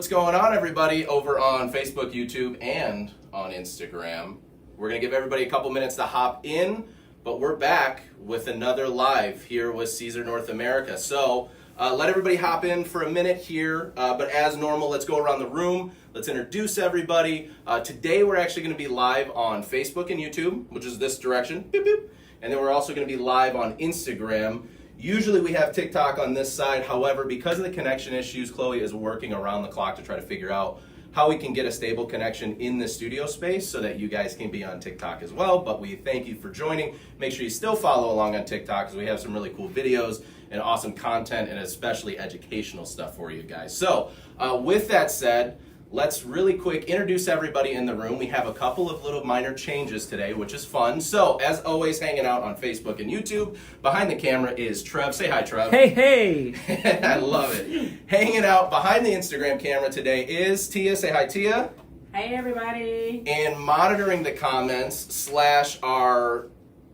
what's going on, everybody, over on Facebook, YouTube, and on Instagram. We're going to give everybody a couple minutes to hop in, but we're back with another live here with Caesar North America. So let everybody hop in for a minute here, but as normal, let's go around the room. Let's introduce everybody. Today we're actually going to be live on Facebook and YouTube, which is this direction, boop, boop. And then we're also going to be live on Instagram. Usually we have TikTok on this side. However, because of the connection issues, Chloe is working around the clock to try to figure out how we can get a stable connection in the studio space so that you guys can be on TikTok as well. But we thank you for joining. Make sure you still follow along on TikTok because we have some really cool videos and awesome content and especially educational stuff for you guys. So with that said, let's really quick introduce everybody in the room. We have a couple of little minor changes today, which is fun. So, as always, hanging out on Facebook and YouTube. Behind the camera is Trev. Say hi, Trev. Hey, hey. I love it. Hanging out behind the Instagram camera today is Tia. Say hi, Tia. Hey, everybody. And monitoring the comments /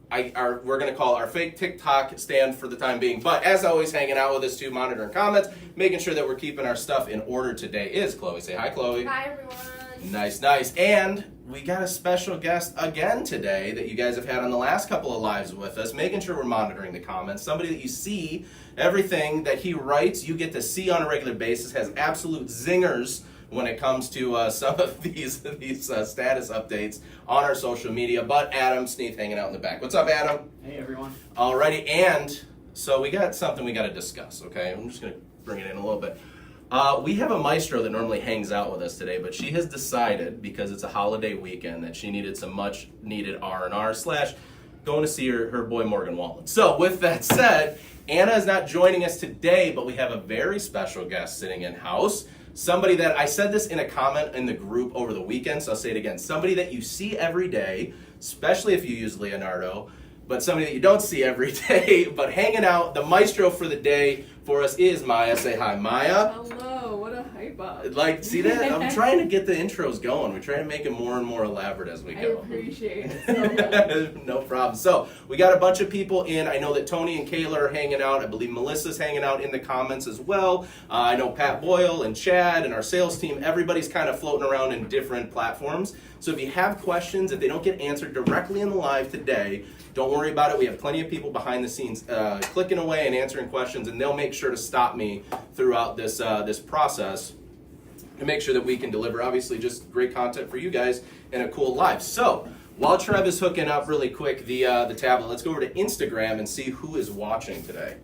we're going to call our fake TikTok stand for the time being. But as always, hanging out with us too, monitoring comments, making sure that we're keeping our stuff in order today is Chloe. Say hi, Chloe. Hi, everyone. Nice, nice. And we got a special guest again today that you guys have had on the last couple of lives with us, making sure we're monitoring the comments. Somebody that you see, everything that he writes, you get to see on a regular basis, has absolute zingers when it comes to some of these status updates on our social media. But Adam Sneath hanging out in the back. What's up, Adam? Hey, everyone. Alrighty, and so we got something we got to discuss, okay? I'm just going to bring it in a little bit. We have a maestro that normally hangs out with us today, but she has decided, because it's a holiday weekend, that she needed some much-needed R&R / going to see her boy Morgan Wallen. So with that said, Anna is not joining us today, but we have a very special guest sitting in-house. Somebody that, I said this in a comment in the group over the weekend, so I'll say it again. Somebody that you see every day, especially if you use Leonardo, but somebody that you don't see every day, but hanging out, the maestro for the day for us is Maya. Say hi, Maya. Hello, what a hype up. Like, see that? I'm trying to get the intros going. We're trying to make it more and more elaborate as we I go. appreciate it so much. No problem. So, we got a bunch of people in. I know that Tony and Kayla are hanging out. I believe Melissa's hanging out in the comments as well. I know Pat Boyle and Chad and our sales team, everybody's kind of floating around in different platforms. So if you have questions, if they don't get answered directly in the live today, don't worry about it. We have plenty of people behind the scenes clicking away and answering questions, and they'll make sure to stop me throughout this process to make sure that we can deliver, obviously, just great content for you guys and a cool live. So while Trev is hooking up really quick the tablet, let's go over to Instagram and see who is watching today.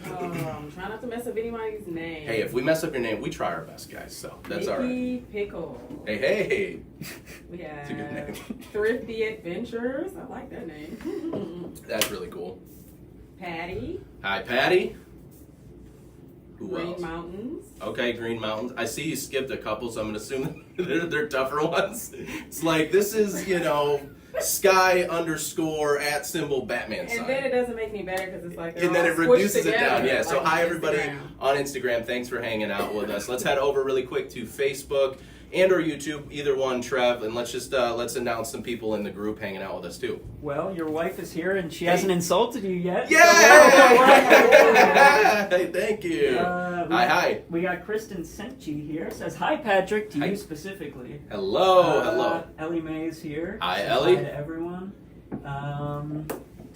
Try not to mess up anybody's name. Hey, if we mess up your name, we try our best, guys, so that's all right. Mickey Pickle. Hey. We have That's a good name. Thrifty Adventures. I like that name. That's really cool. Patty. Hi, Patty. Who Green else? Mountains. Okay, Green Mountains. I see you skipped a couple, so I'm going to assume they're tougher ones. It's like, this is, Sky _ Batman sign. And then it doesn't make any better because it's like And then it reduces it down. Yeah, so like hi, everybody Instagram. on Instagram. Thanks for hanging out with us. Let's head over really quick to Facebook and or YouTube, either one, Trev, and let's just let's announce some people in the group hanging out with us, too. Well, your wife is here, and she hasn't insulted you yet. Yeah! Hey, thank you. Hi. We got Kristen Senchi here. Says, hi, Patrick, to Hi. you specifically. Hello. Ellie May is here. Hi, Says Ellie. Hi to everyone.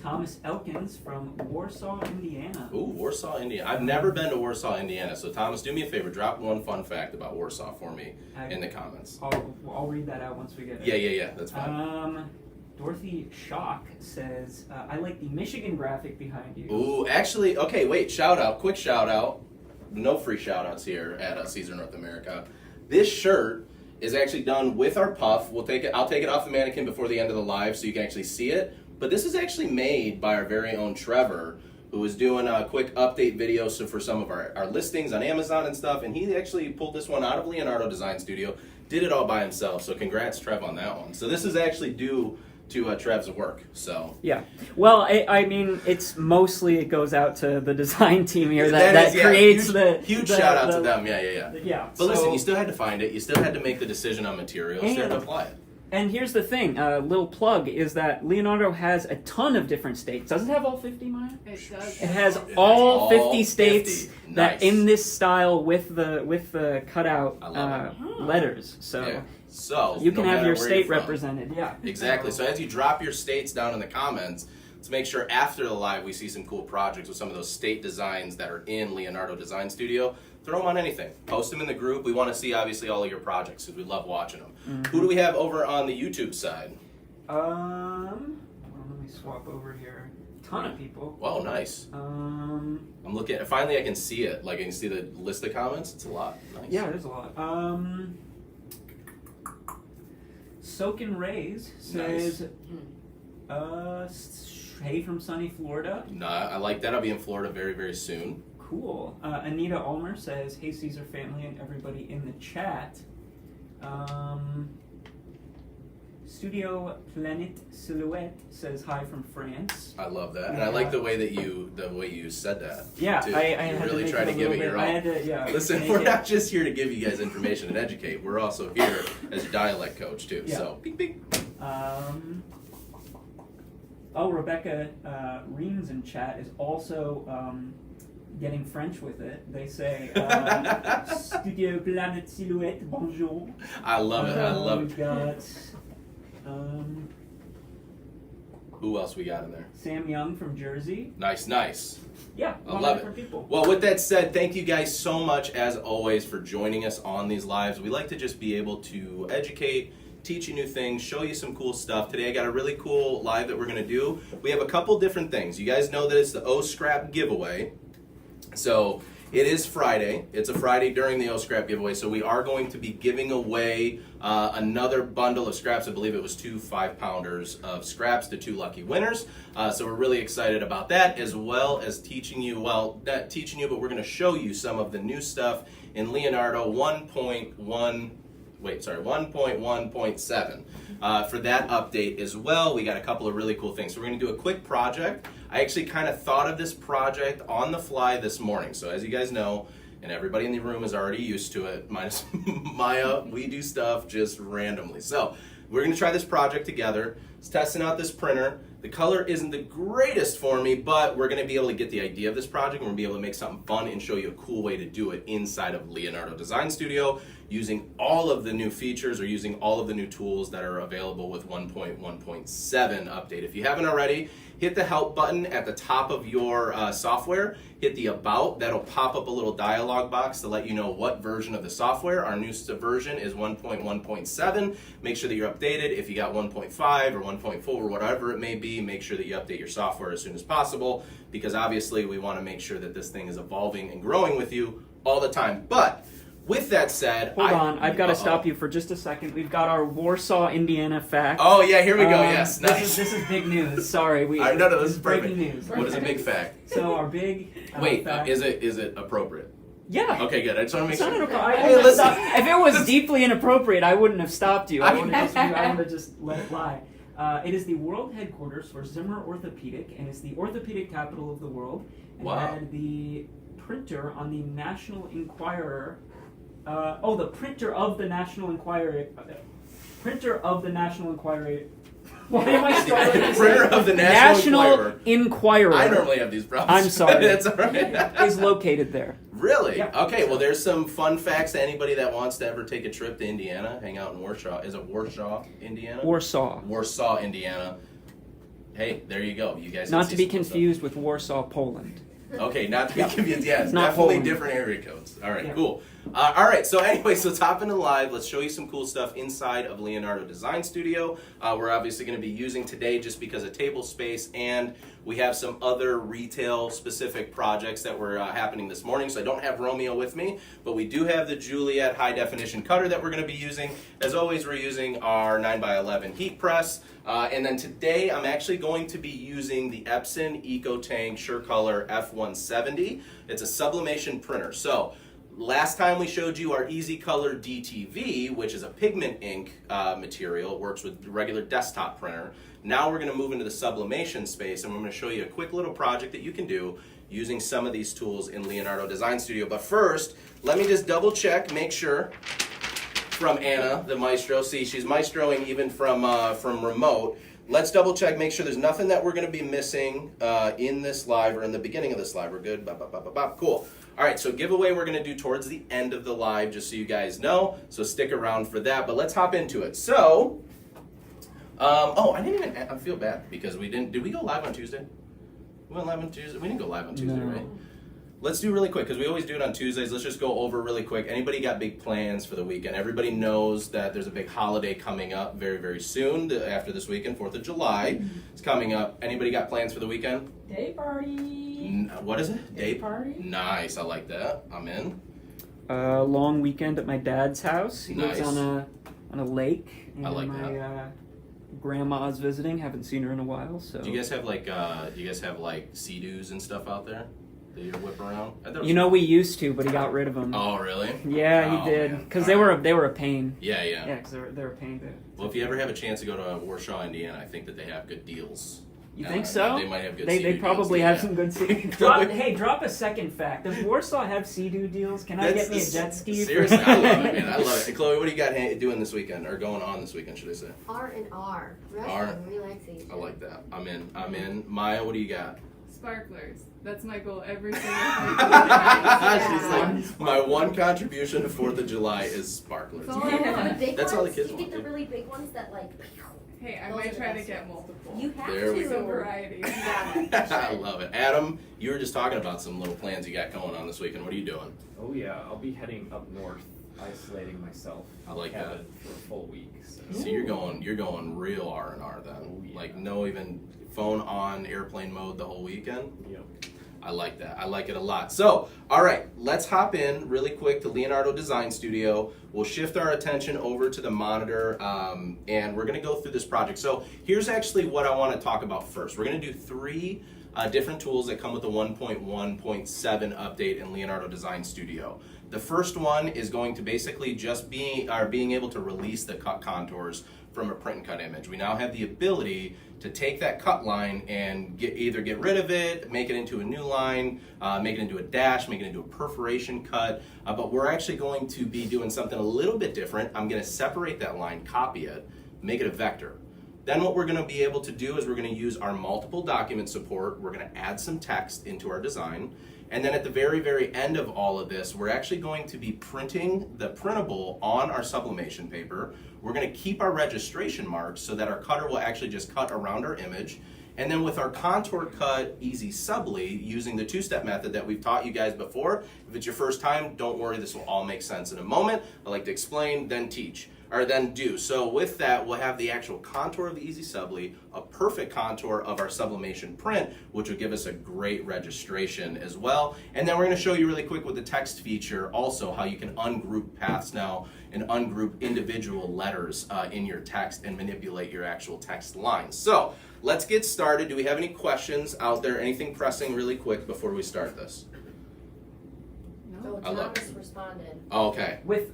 Thomas Elkins from Warsaw, Indiana. Ooh, Warsaw, Indiana. I've never been to Warsaw, Indiana. So, Thomas, do me a favor. Drop one fun fact about Warsaw for me in the comments. I'll read that out once we get it. Yeah. That's fine. Dorothy Schock says, I like the Michigan graphic behind you. Ooh, actually, okay, wait. Quick shout out. No free shout outs here at Caesar North America. This shirt is actually done with our puff. I'll take it off the mannequin before the end of the live so you can actually see it. But this is actually made by our very own Trevor, who was doing a quick update video for some of our listings on Amazon and stuff. And he actually pulled this one out of Leonardo Design Studio, did it all by himself. So congrats, Trev, on that one. So this is actually due to Trev's work. So yeah, well, I mean, it's mostly it goes out to the design team here that creates huge shout out to them. Yeah. Yeah. But listen, you still had to find it. You still had to make the decision on materials. You had to apply it. And here's the thing, little plug, is that Leonardo has a ton of different states. Does it have all 50, Maya? It does. It has It all has 50 states 50. that Nice. in this style with the cutout I love letters. So Yeah. So you can no have matter your where state you're from. represented. Yeah. Exactly. So as you drop your states down in the comments, let's make sure after the live we see some cool projects with some of those state designs that are in Leonardo Design Studio. Throw them on anything. Post them in the group. We want to see obviously all of your projects because we love watching them. Mm-hmm. Who do we have over on the YouTube side? Well, let me swap over here. Ton of people. Wow, nice. I'm looking. Finally, I can see it. Like I can see the list of comments. It's a lot. Nice. Yeah, there's a lot. Soakin' Rays says, hey from sunny Florida. Nah, I like that. I'll be in Florida very, very soon. Cool. Anita Ulmer says, hey Caesar family and everybody in the chat. Studio Planet Silhouette says hi from France. I love that, and I like the way that you said that. Yeah, too. I You had really to make try it to a give little it bit. your I all. had to, yeah. Listen, make we're it- not just here to give you guys information and educate. We're also here as your dialect coach too. Yeah. So, beep beep. Rebecca Reams in chat is also getting French with it. They say, Studio Planet Silhouette, bonjour. I love it. I love We've it. got Who else we got in there? Sam Young from Jersey. Nice, nice. Yeah, a I lot love of different people. Well, with that said, thank you guys so much as always for joining us on these lives. We like to just be able to educate, teach you new things, show you some cool stuff. Today I got a really cool live that we're going to do. We have a couple different things. You guys know that it's the O-Scrap giveaway. So it is Friday. It's a Friday during the O-Scrap giveaway. So we are going to be giving away another bundle of scraps. I believe it was 2 5-pounders of scraps to 2 lucky winners. So we're really excited about that, as well as teaching you, well, not teaching you, but we're going to show you some of the new stuff in Leonardo 1.1.7 for that update as well. We got a couple of really cool things. So we're going to do a quick project. I actually kind of thought of this project on the fly this morning. So as you guys know, and everybody in the room is already used to it, minus Maya, we do stuff just randomly. So we're going to try this project together. It's testing out this printer. The color isn't the greatest for me, but we're going to be able to get the idea of this project. We're going to be able to make something fun and show you a cool way to do it inside of Leonardo Design Studio using all of the new features or using all of the new tools that are available with 1.1.7 update. If you haven't already, hit the help button at the top of your software. Hit the about. That'll pop up a little dialog box to let you know what version of the software. Our newest version is 1.1.7. Make sure that you're updated. If you got 1.5 or 1.4 or whatever it may be, make sure that you update your software as soon as possible, because obviously we want to make sure that this thing is evolving and growing with you all the time. But with that said, Hold on, I've got to stop you for just a second. We've got our Warsaw, Indiana fact. Oh yeah, here we go. Yes, this nice. This is big news. Sorry, No, this is breaking perfect. news. What is a big fact? So our big Wait, fact. is it appropriate? Yeah. Okay, good. I just want to make It's not sure. inappropriate. Hey, listen. If it was deeply inappropriate, I wouldn't have stopped you. I would have just let it lie. It is the world headquarters for Zimmer Orthopedic, and it's the orthopedic capital of the world. And Wow. it had the printer on the National Enquirer. The printer of the National Enquirer. Printer of the National Enquirer. Why am I struggling? to say Printer of the National Enquirer. Enquirer I normally have these problems. I'm sorry. That's all right. is located there. Really? Yeah. Okay, well, there's some fun facts to anybody that wants to ever take a trip to Indiana, hang out in Warsaw. Is it Warsaw, Indiana? Warsaw. Warsaw, Indiana. Hey, there you go. You guys. Not can to see be some cool confused with Warsaw, Poland. stuff. Okay, not to be confused. Yeah, it's Not definitely Poland. different area codes. All right, Yeah. cool. All right, so anyway, so let's hop into live. Let's show you some cool stuff inside of Leonardo Design Studio. We're obviously going to be using today just because of table space, and we have some other retail-specific projects that were happening this morning. So I don't have Romeo with me, but we do have the Juliet high-definition cutter that we're going to be using. As always, we're using our 9x11 heat press. And then today, I'm actually going to be using the Epson EcoTank SureColor F170. It's a sublimation printer. So last time we showed you our Easy Color DTV, which is a pigment ink material. It works with the regular desktop printer. Now we're going to move into the sublimation space, and I'm going to show you a quick little project that you can do using some of these tools in Leonardo Design Studio. But first, let me just double check, make sure from Anna, the maestro. See, she's maestroing even from remote. Let's double check, make sure there's nothing that we're going to be missing in this live or in the beginning of this live. We're good. Bop, bop, bop, bop, bop. Cool. All right, so giveaway we're going to do towards the end of the live, just so you guys know. So stick around for that. But let's hop into it. So, I feel bad because we didn't. Did we go live on Tuesday? We went live on Tuesday. We didn't go live on Tuesday, No. right? Let's do really quick because we always do it on Tuesdays. Let's just go over really quick. Anybody got big plans for the weekend? Everybody knows that there's a big holiday coming up very, very soon. After this weekend, 4th of July is coming up. Anybody got plans for the weekend? Day party. What is it? Day party. Nice. I like that. I'm in. Long weekend at my dad's house. He lives Nice. on a lake. And I like my grandma's visiting. Haven't seen her in a while. So Do you guys have like Sea-Doos and stuff out there that you whip around? we used to, but he got rid of them. Oh, really? Yeah, Oh, he did. man. Because All they were a pain. Yeah. Yeah, because they were a pain. Well, if you ever have a chance to go to Warsaw, Indiana, I think that they have good deals. You think so? They might have good They Sea-Doo probably deals, have yeah. some good Sea. Drop a second fact. Does Warsaw have Sea-Doo deals? Can I get me a jet ski? Seriously, I love it, man. I love it. Hey, Chloe, what do you got doing this weekend, or going on this weekend, should I say? R&R. R. Resting, relaxation. I like that. I'm in. Maya, what do you got? Sparklers. That's my goal every single She's time. like, my one contribution to 4th of July is sparklers. That's all I want. The big That's all the ones, kids you want, get the dude. really big ones that like. Hey, I Those are might the try to best get ones. multiple. You have There we to. Some variety. I love it. Adam, you were just talking about some little plans you got going on this weekend. What are you doing? Oh yeah, I'll be heading up north, isolating myself. I like in a that. cabin for a full week. So you're going real R&R then. Oh, yeah. Like no even phone on airplane mode the whole weekend. Yep. I like that. I like it a lot. So, all right, let's hop in really quick to Leonardo Design Studio. We'll shift our attention over to the monitor, and we're going to go through this project. So here's actually what I want to talk about first. We're going to do 3 different tools that come with the 1.1.7 update in Leonardo Design Studio. The first one is going to basically just being able to release the cut contours from a print and cut image. We now have the ability to take that cut line and either get rid of it, make it into a new line, make it into a dash, make it into a perforation cut, but we're actually going to be doing something a little bit different. I'm going to separate that line, copy it, make it a vector. Then what we're going to be able to do is we're going to use our multiple document support. We're going to add some text into our design. And then at the very, very end of all of this, we're actually going to be printing the printable on our sublimation paper. We're going to keep our registration marks so that our cutter will actually just cut around our image. And then with our contour cut easy subli, using the 2-step method that we've taught you guys before, if it's your first time, don't worry, this will all make sense in a moment. I like to explain, then teach. Or then do. So with that, we'll have the actual contour of the Easy Subli, a perfect contour of our sublimation print, which will give us a great registration as well. And then we're going to show you really quick with the text feature also how you can ungroup paths now and ungroup individual letters in your text and manipulate your actual text lines. So let's get started. Do we have any questions out there? Anything pressing really quick before we start this? So I love Thomas responded. Oh, okay. With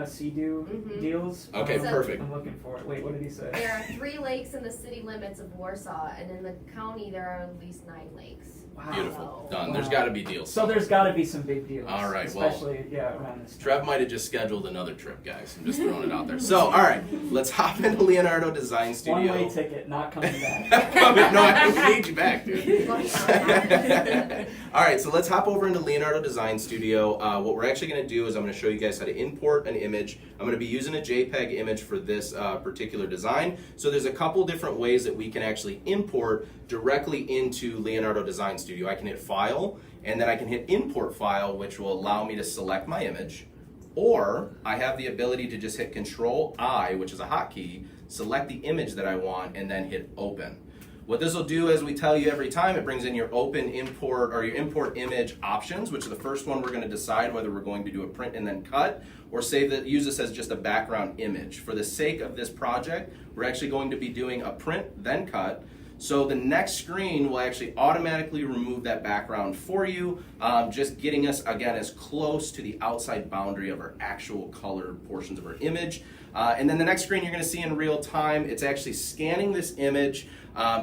Sea-Doo Mhm. deals. Okay, So- perfect. I'm looking for it. Wait, what did he say? There are 3 lakes in the city limits of Warsaw, and in the county there are at least 9 lakes. Wow. Beautiful. Wow. Done. There's got to be deals. So there's got to be some big deals. All right, well, especially around this time. Trev might have just scheduled another trip, guys. I'm just throwing it out there. So, all right, let's hop into Leonardo Design Studio. One-way ticket, not coming back. No, I need you back, dude. All right, so let's hop over into Leonardo Design Studio. What we're actually going to do is I'm going to show you guys how to import an image. I'm going to be using a JPEG image for this particular design. So there's a couple different ways that we can actually import directly into Leonardo Design Studio. I can hit File, and then I can hit Import File, which will allow me to select my image. Or I have the ability to just hit Control-I, which is a hotkey, select the image that I want, and then hit Open. What this will do, as we tell you every time, it brings in your open import or your import image options, which is the first one we're going to decide whether we're going to do a print and then cut, or use this as just a background image. For the sake of this project, we're actually going to be doing a print, then cut. So the next screen will actually automatically remove that background for you, just getting us, again, as close to the outside boundary of our actual color portions of our image. And then the next screen you're going to see in real time, it's actually scanning this image.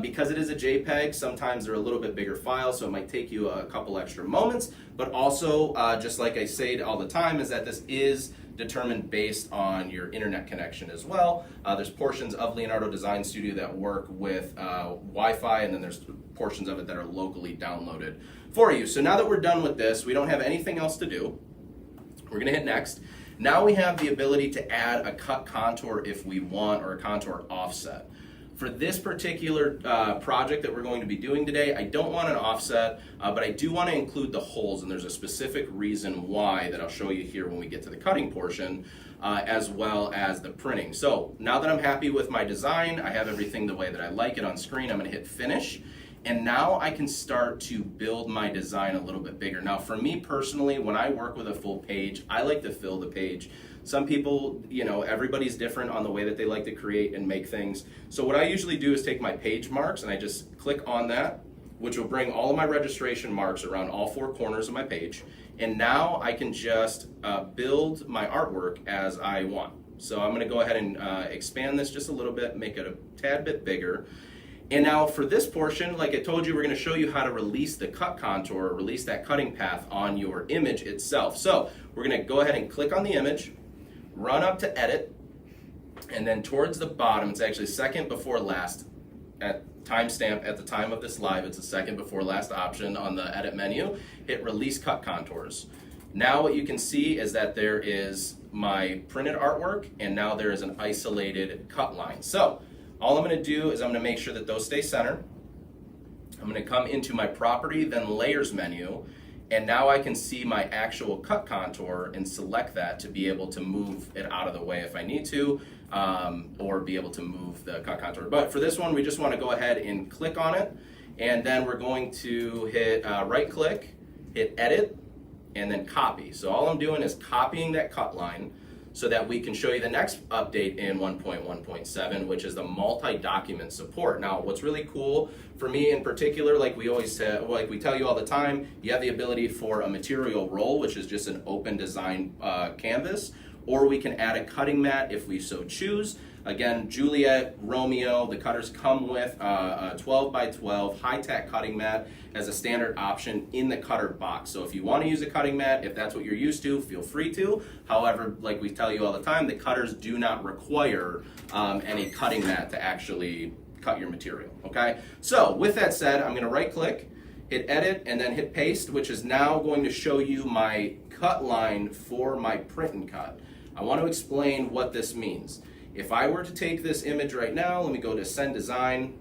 Because it is a JPEG, sometimes they're a little bit bigger files, so it might take you a couple extra moments. But also, just like I say all the time, is that this is determined based on your internet connection as well. There's portions of Leonardo Design Studio that work with Wi-Fi, and then there's portions of it that are locally downloaded for you. So now that we're done with this, we don't have anything else to do. We're gonna hit next. Now we have the ability to add a cut contour if we want, or a contour offset. For this particular project that we're going to be doing today, I don't want an offset, but I do want to include the holes, and there's a specific reason why that I'll show you here when we get to the cutting portion, as well as the printing. So now that I'm happy with my design, I have everything the way that I like it on screen, I'm going to hit finish. And now I can start to build my design a little bit bigger. Now for me personally, when I work with a full page, I like to fill the page. Some people, you know, everybody's different on the way that they like to create and make things. So what I usually do is take my page marks and I just click on that, which will bring all of my registration marks around all four corners of my page. And now I can just build my artwork as I want. So I'm gonna go ahead and expand this just a little bit, make it a tad bit bigger. And now for this portion, like I told you, we're going to show you how to release the cut contour, release that cutting path on your image itself. So we're going to go ahead and click on the image, run up to edit, and then towards the bottom, it's actually second before last at timestamp at the time of this live, it's a second before last option on the edit menu, hit release cut contours. Now what you can see is that there is my printed artwork, and now there is an isolated cut line. So all I'm going to do is I'm going to make sure that those stay centered. I'm going to come into my property, then layers menu, and now I can see my actual cut contour and select that to be able to move it out of the way if I need to, or be able to move the cut contour. But for this one, we just want to go ahead and click on it, and then we're going to hit right click, hit edit, and then copy. So all I'm doing is copying that cut line, so that we can show you the next update in 1.1.7, which is the multi-document support. Now, what's really cool for me in particular, like we always like we tell you all the time, you have the ability for a material roll, which is just an open design canvas, or we can add a cutting mat if we so choose. Again, Juliet, Romeo, the cutters come with a 12 by 12 high-tech cutting mat as a standard option in the cutter box. So if you want to use a cutting mat, if that's what you're used to, feel free to. However, like we tell you all the time, the cutters do not require any cutting mat to actually cut your material, okay? So with that said, I'm gonna right-click, hit edit, and then hit paste, which is now going to show you my cut line for my print and cut. I want to explain what this means. If I were to take this image right now, let me go to send design.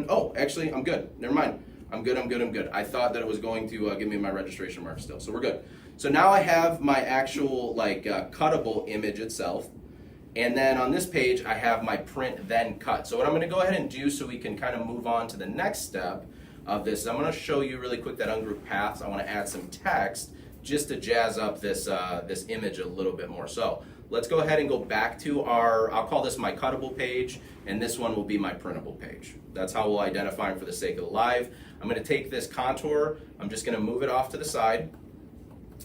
Oh, actually, I'm good. Never mind. I'm good. I thought that it was going to give me my registration mark still, so we're good. So now I have my actual cuttable image itself, and then on this page I have my print then cut. So what I'm going to go ahead and do so we can kind of move on to the next step of this, I'm going to show you really quick that ungroup paths. I want to add some text just to jazz up this this image a little bit more. So let's go ahead and go back to our, I'll call this my cuttable page, and this one will be my printable page. That's how we'll identify them for the sake of the live. I'm going to take this contour, I'm just going to move it off to the side,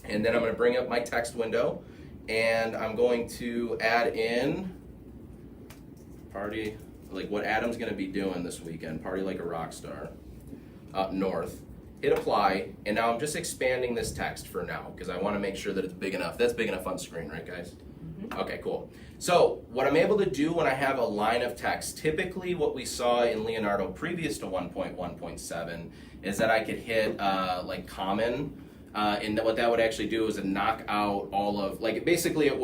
and then I'm going to bring up my text window, and I'm going to add in party, like what Adam's going to be doing this weekend, party like a rock star, up north. Hit apply, and now I'm just expanding this text for now because I want to make sure that it's big enough. That's big enough on screen, right guys? Okay, cool. So what I'm able to do when I have a line of text, typically what we saw in Leonardo previous to 1.1.7 is that I could hit like common, and what that would actually do is it knock out all of, like basically it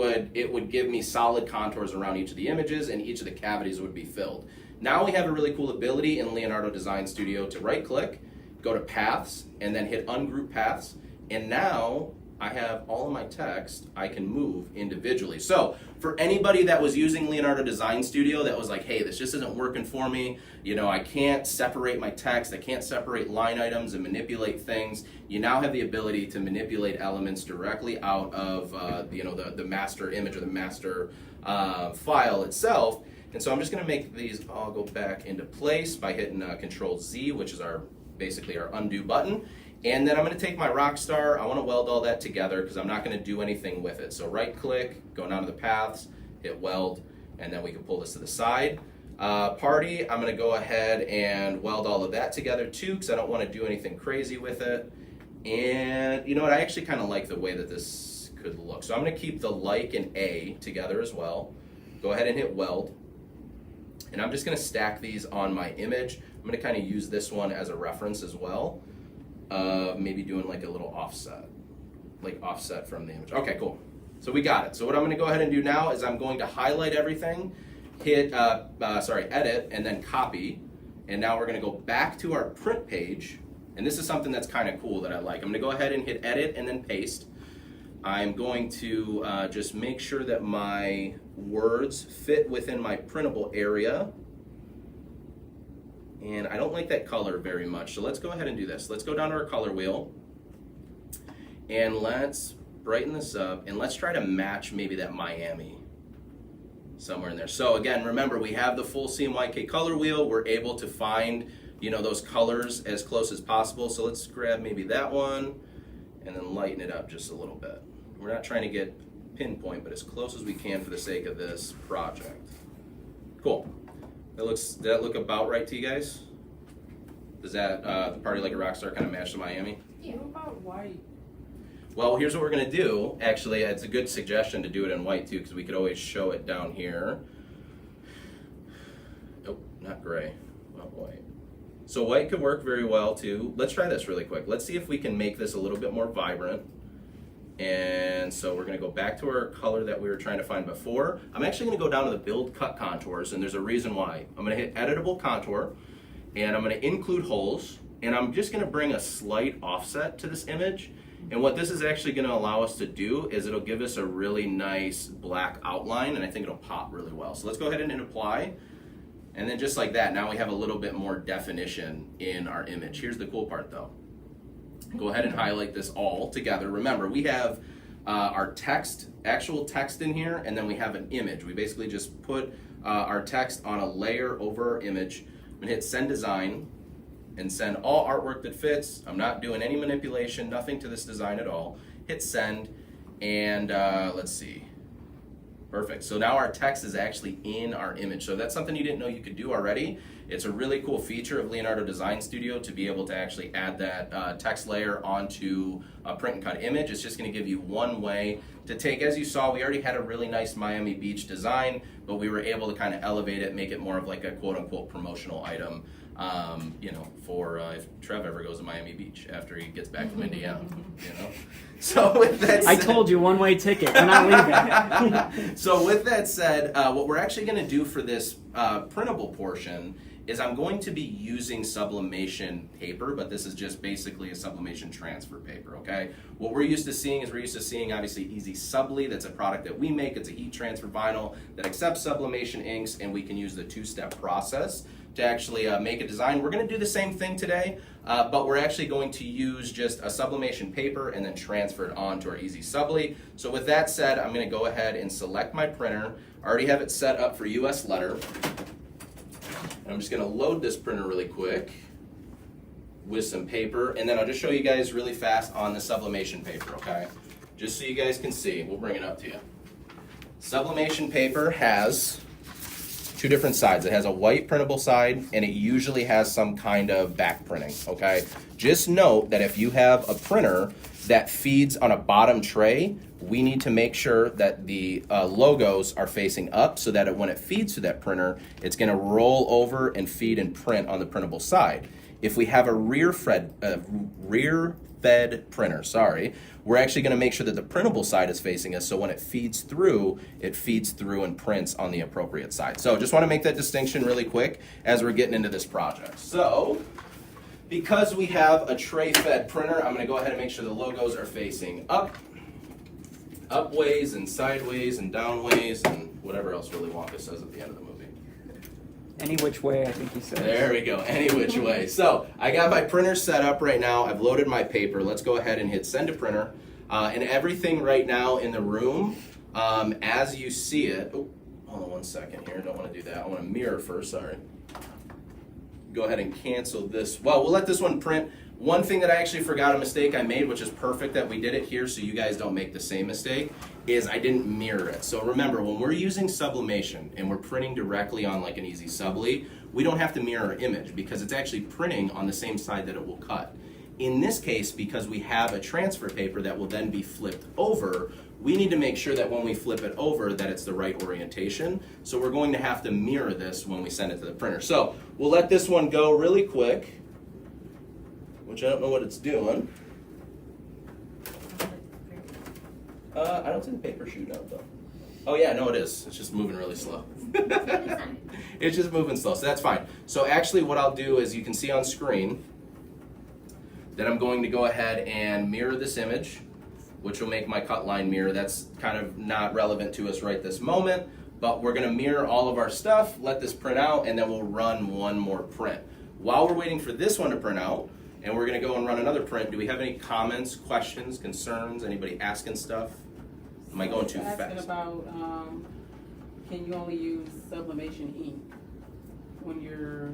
would give me solid contours around each of the images and each of the cavities would be filled. Now we have a really cool ability in Leonardo Design Studio to right click, go to paths, and then hit ungroup paths, and now I have all of my text I can move individually. So for anybody that was using Leonardo Design Studio that was like, hey, this just isn't working for me, you know, I can't separate my text, I can't separate line items and manipulate things, you now have the ability to manipulate elements directly out of the master image or the master file itself. And so I'm just going to make these all go back into place by hitting Control Z, which is basically our undo button. And then I'm going to take my Rockstar, I want to weld all that together because I'm not going to do anything with it. So right click, go down to the paths, hit weld, and then we can pull this to the side. Party, I'm going to go ahead and weld all of that together too because I don't want to do anything crazy with it. And you know what, I actually kind of like the way that this could look. So I'm going to keep the like and A together as well. Go ahead and hit weld. And I'm just going to stack these on my image. I'm going to kind of use this one as a reference as well. Maybe doing like a little offset, like offset from the image. Okay, cool. So we got it. So what I'm going to go ahead and do now is I'm going to highlight everything, hit, edit, and then copy. And now we're going to go back to our print page. And this is something that's kind of cool that I like. I'm going to go ahead and hit edit and then paste. I'm going to just make sure that my words fit within my printable area. And I don't like that color very much, so let's go ahead and do this. Let's go down to our color wheel, and let's brighten this up, and let's try to match maybe that Miami somewhere in there. So again, remember, we have the full CMYK color wheel. We're able to find, you know, those colors as close as possible. So let's grab maybe that one, and then lighten it up just a little bit. We're not trying to get pinpoint, but as close as we can for the sake of this project. Cool. Does that look about right to you guys? Does that the Party Like a Rockstar kind of match the Miami? Yeah. What about white? Well, here's what we're gonna do. Actually, it's a good suggestion to do it in white too, because we could always show it down here. Oh, not gray, not white. So white could work very well too. Let's try this really quick. Let's see if we can make this a little bit more vibrant. And so we're going to go back to our color that we were trying to find before. I'm actually going to go down to the build cut contours, and there's a reason why. I'm going to hit editable contour, and I'm going to include holes, and I'm just going to bring a slight offset to this image. And what this is actually going to allow us to do is it'll give us a really nice black outline, and I think it'll pop really well. So let's go ahead and hit apply. And then just like that, now we have a little bit more definition in our image. Here's the cool part though. Go ahead and highlight this all together. Remember, we have our text, actual text in here, and then we have an image. We basically just put our text on a layer over our image. I'm gonna hit send design and send all artwork that fits. I'm not doing any manipulation, nothing to this design at all. Hit send, and let's see. Perfect. So now our text is actually in our image. So if that's something you didn't know you could do already, it's a really cool feature of Leonardo Design Studio to be able to actually add that text layer onto a print and cut image. It's just going to give you one way to take, as you saw, we already had a really nice Miami Beach design, but we were able to kind of elevate it, make it more of like a quote unquote promotional item, you know, for if Trev ever goes to Miami Beach after he gets back from Indiana, you know. So with that said, I told you, one-way ticket. We're not leaving. So with that said, what we're actually going to do for this printable portion is I'm going to be using sublimation paper, but this is just basically a sublimation transfer paper, okay? What we're used to seeing is obviously Easy Subli. That's a product that we make. It's a heat transfer vinyl that accepts sublimation inks, and we can use the two-step process to actually make a design. We're going to do the same thing today, but we're actually going to use just a sublimation paper and then transfer it on to our Easy Subli. So with that said, I'm going to go ahead and select my printer. I already have it set up for US letter. And I'm just going to load this printer really quick with some paper, and then I'll just show you guys really fast on the sublimation paper, okay? Just so you guys can see. We'll bring it up to you. Sublimation paper has two different sides. It has a white printable side, and it usually has some kind of back printing, okay? Just note that if you have a printer that feeds on a bottom tray, we need to make sure that the logos are facing up so that when it feeds to that printer, it's going to roll over and feed and print on the printable side. If we have a rear fed printer, we're actually going to make sure that the printable side is facing us, so when it feeds through and prints on the appropriate side. So just want to make that distinction really quick as we're getting into this project. So because we have a tray-fed printer, I'm going to go ahead and make sure the logos are facing upways and sideways and downways and whatever else Willy Wonka says at the end of the movie. Any which way, I think he said. There we go, any which way. So I got my printer set up right now. I've loaded my paper. Let's go ahead and hit send to printer. And everything right now in the room, as you see it, oh, hold on one second here. Don't want to do that. I want to mirror first, sorry. Go ahead and cancel this. Well, we'll let this one print. One thing that I actually forgot, a mistake I made, which is perfect that we did it here so you guys don't make the same mistake, is I didn't mirror it. So remember, when we're using sublimation and we're printing directly on like an Easy Subli, we don't have to mirror our image because it's actually printing on the same side that it will cut. In this case, because we have a transfer paper that will then be flipped over, we need to make sure that when we flip it over that it's the right orientation. So we're going to have to mirror this when we send it to the printer. So we'll let this one go really quick, which I don't know what it's doing. I don't see the paper shooting out though. Oh yeah, no it is. It's just moving really slow. It's just moving slow, so that's fine. So actually what I'll do is you can see on screen that I'm going to go ahead and mirror this image, which will make my cut line mirror. That's kind of not relevant to us right this moment, but we're gonna mirror all of our stuff, let this print out, and then we'll run one more print. While we're waiting for this one to print out, and we're gonna go and run another print, do we have any comments, questions, concerns, anybody asking stuff? Am I going too Asking fast? about, can you only use sublimation ink when you're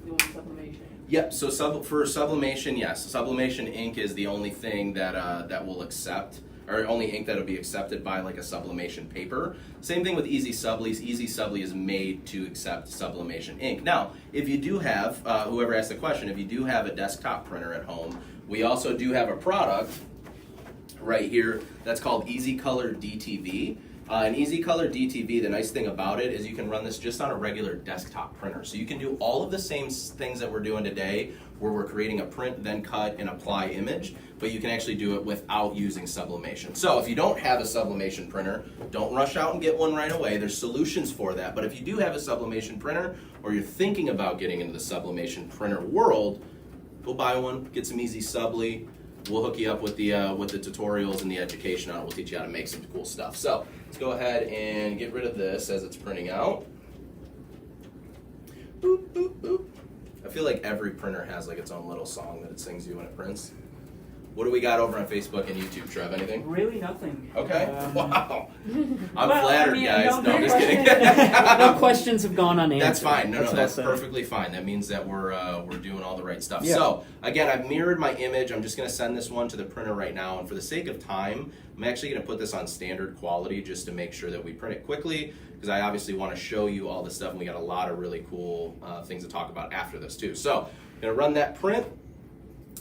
doing sublimation? Yep, so for sublimation, yes. Sublimation ink is the only thing that that will accept, or only ink that will be accepted by like a sublimation paper. Same thing with Easy Sublis. Easy Subli is made to accept sublimation ink. Now, if you do have, whoever asked the question, if you do have a desktop printer at home, we also do have a product right here that's called Easy Color DTV. An Easy Color DTV, the nice thing about it is you can run this just on a regular desktop printer. So you can do all of the same things that we're doing today, where we're creating a print, then cut, and apply image, but you can actually do it without using sublimation. So if you don't have a sublimation printer, don't rush out and get one right away. There's solutions for that. But if you do have a sublimation printer, or you're thinking about getting into the sublimation printer world, go buy one, get some Easy Subli. We'll hook you up with the tutorials and the education on it. We'll teach you how to make some cool stuff. So let's go ahead and get rid of this as it's printing out. Boop, boop, boop. I feel like every printer has like its own little song that it sings you when it prints. What do we got over on Facebook and YouTube, Trev? Anything? Really nothing. Okay. Wow. I'm Well, flattered, I mean, guys. No, no just kidding. no questions have gone unanswered. That's fine. No, what that's I'll say. perfectly fine. That means that we're doing all the right stuff. Yeah. So again, I've mirrored my image. I'm just going to send this one to the printer right now, and for the sake of time, I'm actually going to put this on standard quality just to make sure that we print it quickly, because I obviously want to show you all this stuff, and we got a lot of really cool things to talk about after this too. So I'm going to run that print.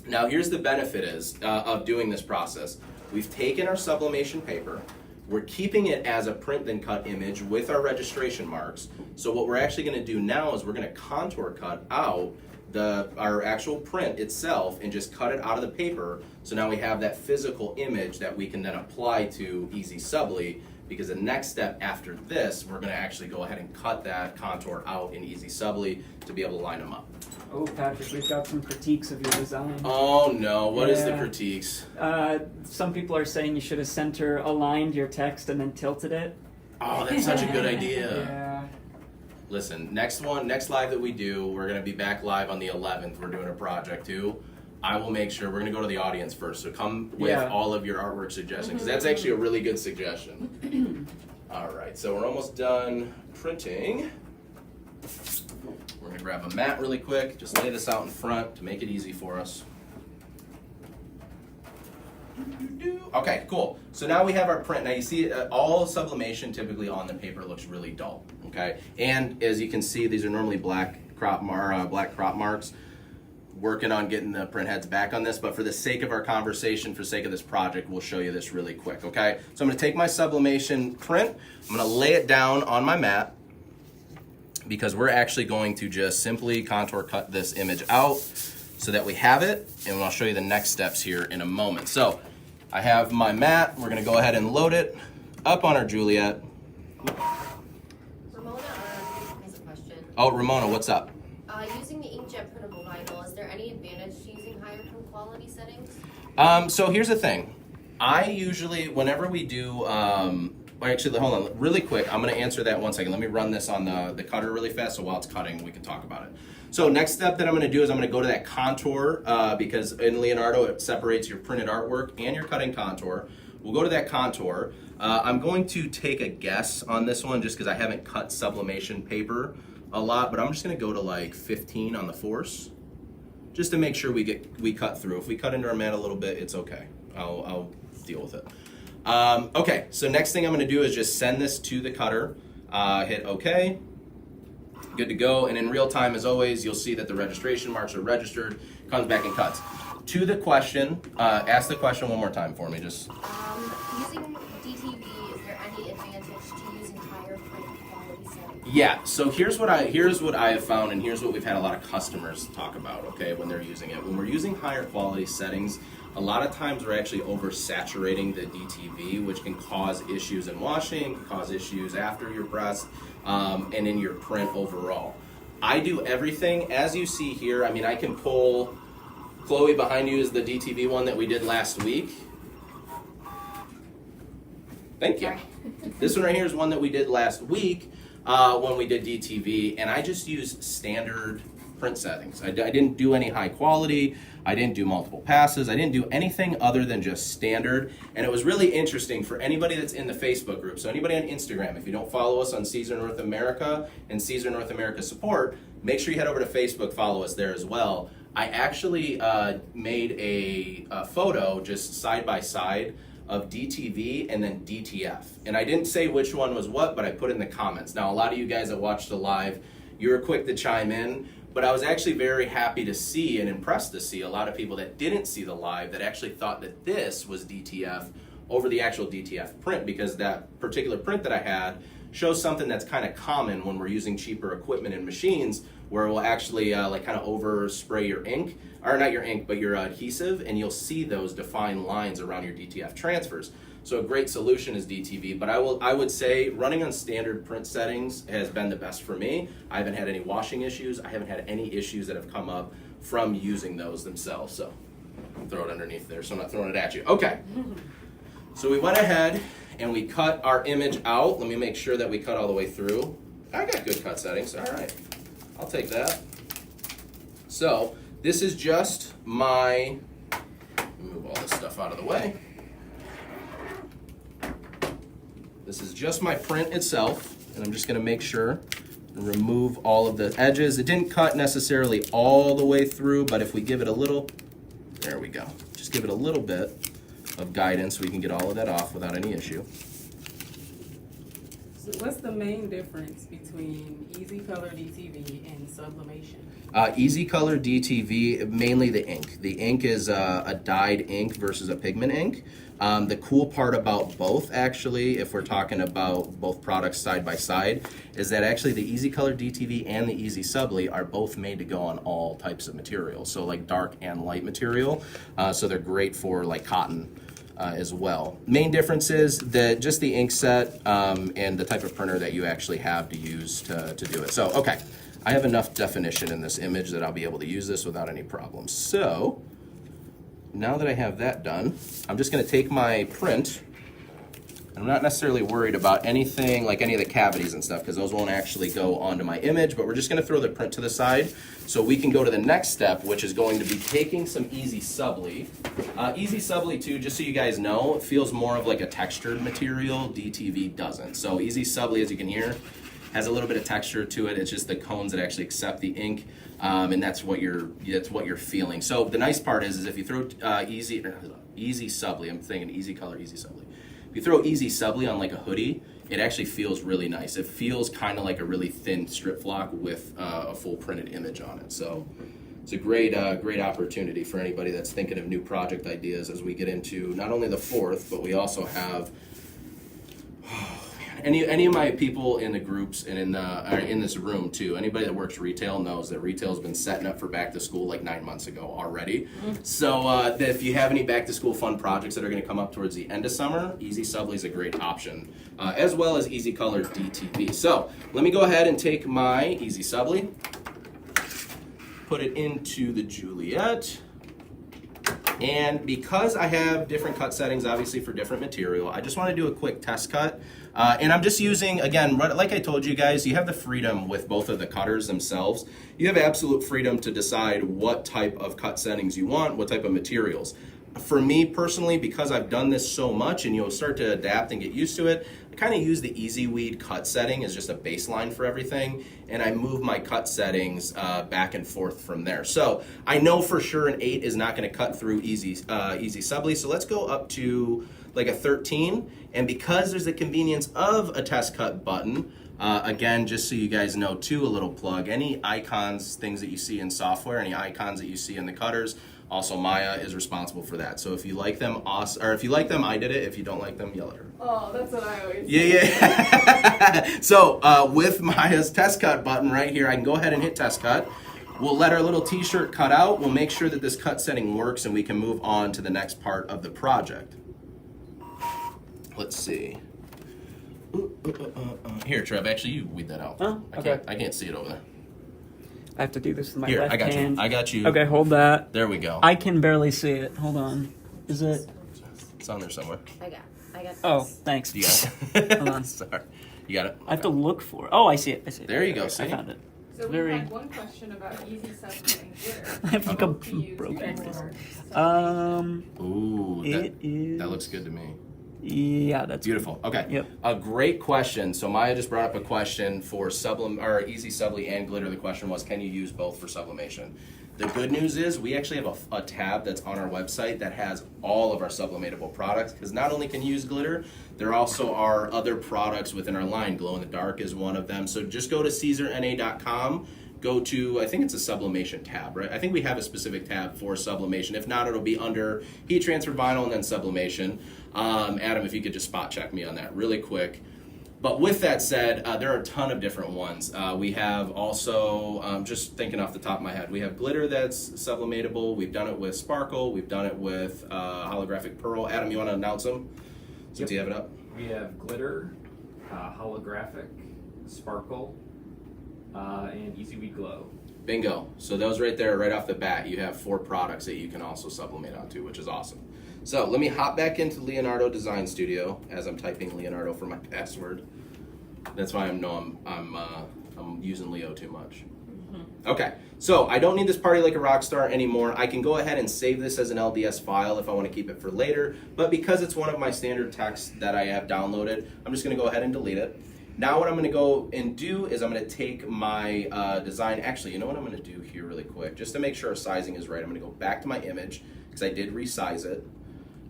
Now here's the benefit of doing this process. We've taken our sublimation paper, we're keeping it as a print then cut image with our registration marks. So what we're actually going to do now is we're going to contour cut out our actual print itself and just cut it out of the paper. So now we have that physical image that we can then apply to Easy Subli, because the next step after this, we're going to actually go ahead and cut that contour out in Easy Subli to be able to line them up. Oh, Patrick, we've got some critiques of your design. Oh no, what is the Yeah. critiques? Some people are saying you should have center aligned your text and then tilted it. Oh, that's such a good idea. Yeah. Listen, next live that we do, we're going to be back live on the 11th. We're doing a project too. I will make sure, we're going to go to the audience first, so come with Yeah. all of your artwork suggestions, because that's actually a really good suggestion. All right, so we're almost done printing. We're going to grab a mat really quick, just lay this out in front to make it easy for us. Okay, cool. So now we have our print. Now you see all sublimation typically on the paper looks really dull, okay? And as you can see, these are normally black crop marks. Working on getting the print heads back on this, but for the sake of our conversation, for the sake of this project, we'll show you this really quick, okay? So I'm gonna take my sublimation print, I'm gonna lay it down on my mat, because we're actually going to just simply contour cut this image out so that we have it, and I'll show you the next steps here in a moment. So I have my mat, we're gonna go ahead and load it up on our Juliet. Ramona has a question. Oh, Ramona, what's up? Using the inkjet printable vinyl, is there any advantage to using higher print quality settings? So here's the thing. I usually, whenever we do, actually, hold on, really quick, I'm gonna answer that one second. Let me run this on the cutter really fast, so while it's cutting, we can talk about it. So next step that I'm gonna do is I'm gonna go to that contour, because in Leonardo, it separates your printed artwork and your cutting contour. We'll go to that contour. I'm going to take a guess on this one just because I haven't cut sublimation paper a lot, but I'm just gonna go to like 15 on the force, just to make sure we cut through. If we cut into our mat a little bit, it's okay. I'll deal with it. Okay, so next thing I'm gonna do is just send this to the cutter, hit OK, good to go, and in real time, as always, you'll see that the registration marks are registered, comes back and cuts. To the question, ask the question one more time for me, just. Using advantage to using higher print quality settings? Yeah, so here's what I have found, and here's what we've had a lot of customers talk about, okay, when they're using it. When we're using higher quality settings, a lot of times we're actually oversaturating the DTV, which can cause issues in washing, can cause issues after your press, and in your print overall. I do everything, as you see here. I mean, I can pull, Chloe, behind you is the DTV one that we did last week. Thank you. Sorry. This one right here is one that we did last week when we did DTV, and I just used standard print settings. I didn't do any high quality. I didn't do multiple passes. I didn't do anything other than just standard. And it was really interesting for anybody that's in the Facebook group. So anybody on Instagram, if you don't follow us on Caesar North America and Caesar North America Support, make sure you head over to Facebook, follow us there as well. I actually made a photo just side by side of DTV and then DTF. And I didn't say which one was what, but I put in the comments. Now, a lot of you guys that watched the live, you were quick to chime in, but I was actually very happy to see and impressed to see a lot of people that didn't see the live that actually thought that this was DTF over the actual DTF print, because that particular print that I had shows something that's kind of common when we're using cheaper equipment and machines, where it will actually like kind of overspray your ink, or not your ink, but your adhesive, and you'll see those defined lines around your DTF transfers. So a great solution is DTV, but I would say running on standard print settings has been the best for me. I haven't had any washing issues. I haven't had any issues that have come up from using those themselves. So I'll throw it underneath there so I'm not throwing it at you. Okay. So we went ahead and we cut our image out. Let me make sure that we cut all the way through. I got good cut settings. All right. I'll take that. So this is just my, move all this stuff out of the way. This is just my print itself, and I'm just going to make sure and remove all of the edges. It didn't cut necessarily all the way through, but if we give it a little, there we go. Just give it a little bit of guidance so we can get all of that off without any issue. So what's the main difference between Easy Color DTV and Sublimation? Easy Color DTV, mainly the ink. The ink is a dyed ink versus a pigment ink. The cool part about both, actually, if we're talking about both products side by side, is that actually the Easy Color DTV and the Easy Subli are both made to go on all types of material, so like dark and light material. So they're great for like cotton as well. Main difference is that just the ink set and the type of printer that you actually have to use to do it. So, okay, I have enough definition in this image that I'll be able to use this without any problems. So, now that I have that done, I'm just going to take my print. I'm not necessarily worried about anything like any of the cavities and stuff, because those won't actually go onto my image, but we're just going to throw the print to the side so we can go to the next step, which is going to be taking some Easy Subli. Easy Subli, too, just so you guys know, it feels more of like a textured material. DTV doesn't. So Easy Subli, as you can hear, has a little bit of texture to it. It's just the cones that actually accept the ink, and that's what you're feeling. So the nice part is if you throw Easy Subli, I'm thinking Easy Color, Easy Subli. If you throw Easy Subli on like a hoodie, it actually feels really nice. It feels kind of like a really thin strip flock with a full printed image on it. So it's a great opportunity for anybody that's thinking of new project ideas as we get into not only the 4th, but we also have any of my people in the groups and in this room too. Anybody that works retail knows that retail's been setting up for back to school like 9 months ago already. So if you have any back to school fun projects that are going to come up towards the end of summer, Easy Subli is a great option, as well as Easy Color DTV. So let me go ahead and take my Easy Subli, put it into the Juliet. And because I have different cut settings, obviously, for different material, I just want to do a quick test cut. And I'm just using, again, like I told you guys, you have the freedom with both of the cutters themselves. You have absolute freedom to decide what type of cut settings you want, what type of materials. For me personally, because I've done this so much and you'll start to adapt and get used to it, I kind of use the Easy Weed cut setting as just a baseline for everything, and I move my cut settings back and forth from there. So I know for sure an 8 is not going to cut through Easy Subli, so let's go up to like a 13, and because there's the convenience of a test cut button, again, just so you guys know too, a little plug, any icons, things that you see in software, any icons that you see in the cutters, Also, Maya is responsible for that. So if you like them, awesome. Or if you like them, I did it. If you don't like them, yell at her. Oh, that's what I always Yeah. So with Maya's test cut button right here, I can go ahead and hit test cut. We'll let our little t-shirt cut out. We'll make sure that this cut setting works and we can move on to the next part of the project. Let's see. Here, Trev, actually you weed that out. Oh, okay. I can't see it over there. I have to do this with my Here, left I got hand. you. I got you. Okay, hold that. There we go. I can barely see it. Hold on. Is it? It's on there somewhere. I got Oh, this. thanks. You got it? Hold on. Sorry. You got it? I have to look for it. Oh, I see it. I see it. There you go, I see? found it. So we Very- had one question about easy subs and glitter. I have like a Both to use broken for wrist. sublimation. Ooh, It is. that looks good to me. Yeah, that's Beautiful. Okay. Yep. A great question. So Maya just brought up a question for Easy Subli and Glitter. The question was, can you use both for sublimation? The good news is we actually have a tab that's on our website that has all of our sublimatable products, because not only can you use glitter, there also are other products within our line. Glow in the Dark is one of them. So just go to CaesarNA.com. Go to, I think it's a sublimation tab, right? I think we have a specific tab for sublimation. If not, it'll be under heat transfer vinyl and then sublimation. Adam, if you could just spot check me on that really quick. But with that said, there are a ton of different ones. We have also, just thinking off the top of my head, we have glitter that's sublimatable. We've done it with sparkle. We've done it with holographic pearl. Adam, you want to announce them since you have it up? We have glitter, holographic, sparkle, and Easy Weed Glow. Bingo. So those right there, right off the bat, you have 4 products that you can also sublimate onto, which is awesome. So let me hop back into Leonardo Design Studio as I'm typing Leonardo for my password. That's why I'm using Leo too much. Okay, so I don't need this party like a rock star anymore. I can go ahead and save this as an LDS file if I want to keep it for later, but because it's one of my standard texts that I have downloaded, I'm just going to go ahead and delete it. Now what I'm going to go and do is I'm going to take my design. Actually, you know what I'm going to do here really quick, just to make sure our sizing is right. I'm going to go back to my image because I did resize it.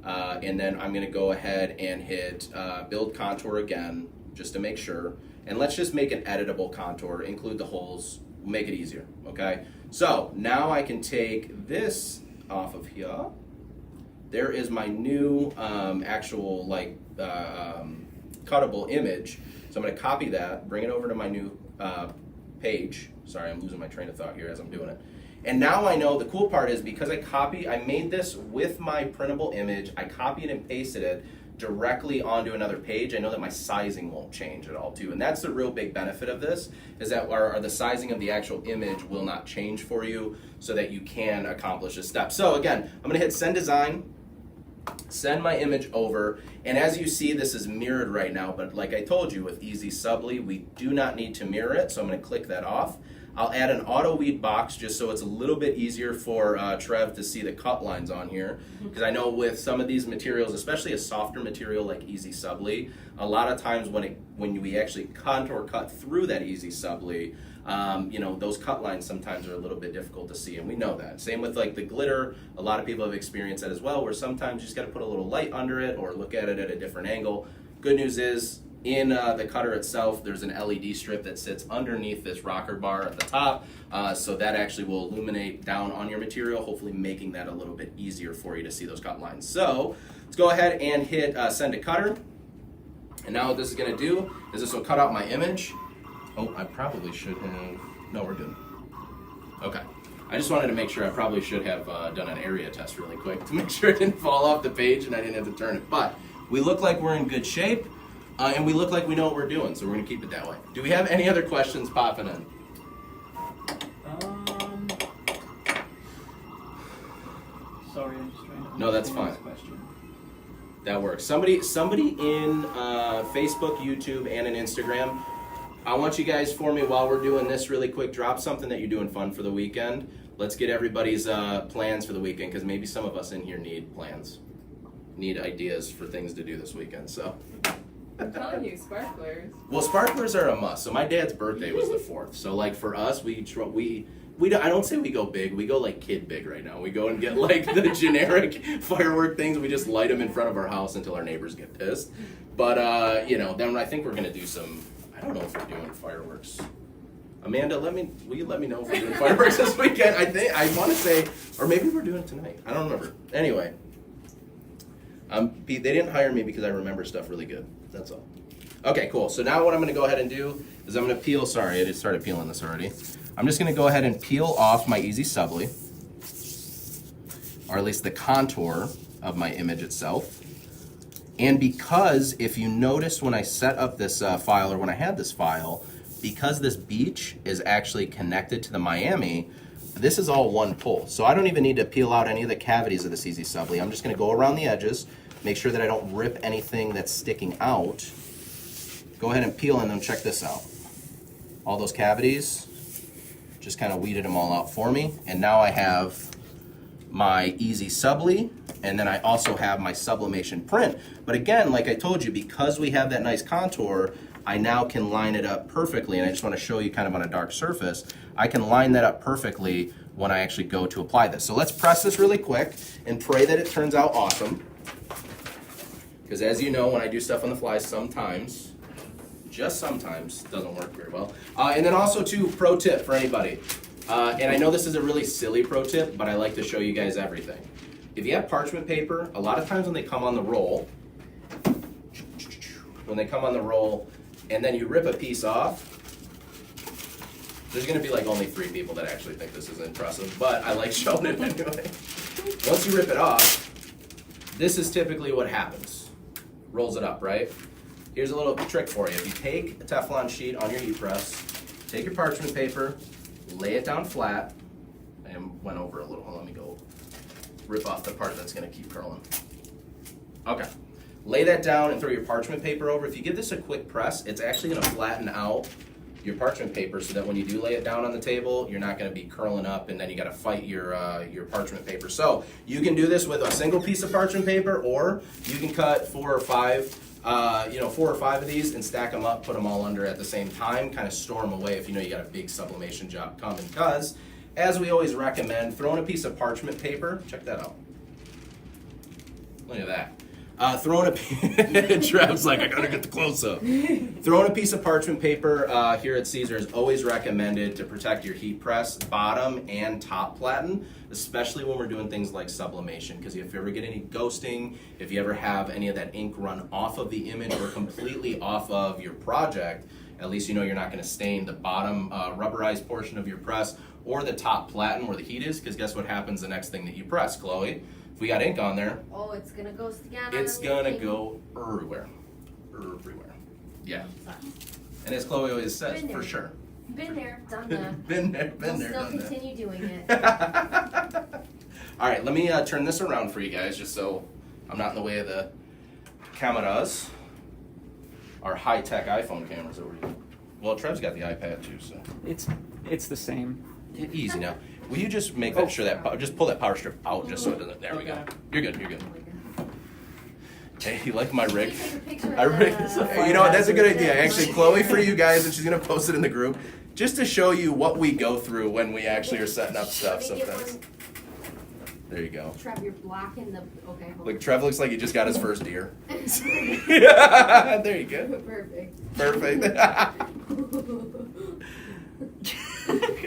And then I'm going to go ahead and hit build contour again, just to make sure. And let's just make an editable contour, include the holes, make it easier, okay? So now I can take this off of here. There is my new actual cuttable image. So I'm going to copy that, bring it over to my new page. Sorry, I'm losing my train of thought here as I'm doing it. And now I know the cool part is because I made this with my printable image, I copied and pasted it directly onto another page. I know that my sizing won't change at all too. And that's the real big benefit of this, is that the sizing of the actual image will not change for you so that you can accomplish this step. So again, I'm gonna hit send design, send my image over, and as you see, this is mirrored right now, but like I told you with Easy Subli, we do not need to mirror it, so I'm gonna click that off. I'll add an auto weed box just so it's a little bit easier for Trev to see the cut lines on here, because I know with some of these materials, especially a softer material like Easy Subli, a lot of times when we actually contour cut through that Easy Subli, those cut lines sometimes are a little bit difficult to see, and we know that. Same with like the glitter, a lot of people have experienced that as well, where sometimes you just got to put a little light under it or look at it at a different angle. Good news is, in the cutter itself, there's an LED strip that sits underneath this rocker bar at the top, so that actually will illuminate down on your material, hopefully making that a little bit easier for you to see those cut lines. So let's go ahead and hit send to cutter. And now what this is going to do is this will cut out my image. Oh, I probably should have, no, we're good. Okay. I just wanted to make sure, I probably should have done an area test really quick to make sure it didn't fall off the page and I didn't have to turn it. But we look like we're in good shape. And we look like we know what we're doing, so we're going to keep it that way. Do we have any other questions popping in? Sorry, I'm just trying to. No, that's understand fine. this question. That works. Somebody in Facebook, YouTube, and in Instagram, I want you guys for me while we're doing this really quick, drop something that you're doing fun for the weekend. Let's get everybody's plans for the weekend, because maybe some of us in here need plans, need ideas for things to do this weekend, so. I'm telling you, sparklers. Well, sparklers are a must. So my dad's birthday was the 4th. So like for us, we don't, I don't say we go big. We go like kid big right now. We go and get like the generic firework things. We just light them in front of our house until our neighbors get pissed. But then I think we're gonna do some. I don't know if we're doing fireworks Amanda, will you let me know if we're doing fireworks this weekend? I want to say, or maybe we're doing it tonight. I don't remember. Anyway, they didn't hire me because I remember stuff really good. That's all. Okay, cool. So now what I'm going to go ahead and do is I'm going to peel. Sorry, I just started peeling this already. I'm just going to go ahead and peel off my Easy Subli, or at least the contour of my image itself. And because if you notice when I set up this file, or when I had this file, because this beach is actually connected to the Miami, this is all one pull. So I don't even need to peel out any of the cavities of this Easy Subli. I'm just going to go around the edges, make sure that I don't rip anything that's sticking out. Go ahead and peel, and then check this out. All those cavities, just kind of weeded them all out for me. And now I have my Easy Subli, and then I also have my Sublimation print. But again, like I told you, because we have that nice contour, I now can line it up perfectly, and I just want to show you kind of on a dark surface, I can line that up perfectly when I actually go to apply this. So let's press this really quick and pray that it turns out awesome. Because as you know, when I do stuff on the fly, sometimes, just sometimes, doesn't work very well. And then also too, pro tip for anybody. And I know this is a really silly pro tip, but I like to show you guys everything. If you have parchment paper, a lot of times when they come on the roll, and then you rip a piece off, there's going to be like only 3 people that actually think this is impressive, but I like showing it anyway. Once you rip it off, this is typically what happens. Rolls it up, right? Here's a little trick for you. If you take a Teflon sheet on your heat press, take your parchment paper, lay it down flat, and went over a little. Let me go rip off the part that's going to keep curling. Okay. Lay that down and throw your parchment paper over. If you give this a quick press, it's actually going to flatten out your parchment paper so that when you do lay it down on the table, you're not going to be curling up, and then you got to fight your parchment paper. So you can do this with a single piece of parchment paper, or you can cut 4 or 5 of these and stack them up, put them all under at the same time, kind of store them away if you know you got a big sublimation job coming. Because, as we always recommend, throwing a piece of parchment paper, check that out. Look at that. Trev's like, I gotta get the close up. Throwing a piece of parchment paper here at Caesar is always recommended to protect your heat press, bottom and top platen, especially when we're doing things like sublimation. Because if you ever get any ghosting, if you ever have any of that ink run off of the image or completely off of your project, at least you know you're not going to stain the bottom rubberized portion of your press or the top platen where the heat is. Because guess what happens the next thing that you press, Chloe? If we got ink on there, Oh, it's gonna go again. it's gonna go everywhere. Everywhere. Yeah. And as Chloe always says, Been there. for sure. Been there, done that. Been there, We'll done still that. continue doing it. All right, let me turn this around for you guys just so I'm not in the way of the cameras. Our high-tech iPhone cameras over here. Well, Trev's got the iPad too, so. It's the same. Easy now. Will you just make that sure that, just pull that power strip out just so it doesn't, there we go. Okay. You're good, you're good. Oh my God. Hey, you like my rig? Can you take a picture of I rig. the- You know what? That's a good idea. Actually, Chloe, for you guys, and she's gonna post it in the group, just to show you what we go through when we actually are setting up stuff Let me get sometimes. one. There you go. Trev, you're blocking the. Okay. Hold Look, Trev looks like he just got his first deer. on. There you go. Perfect. Perfect.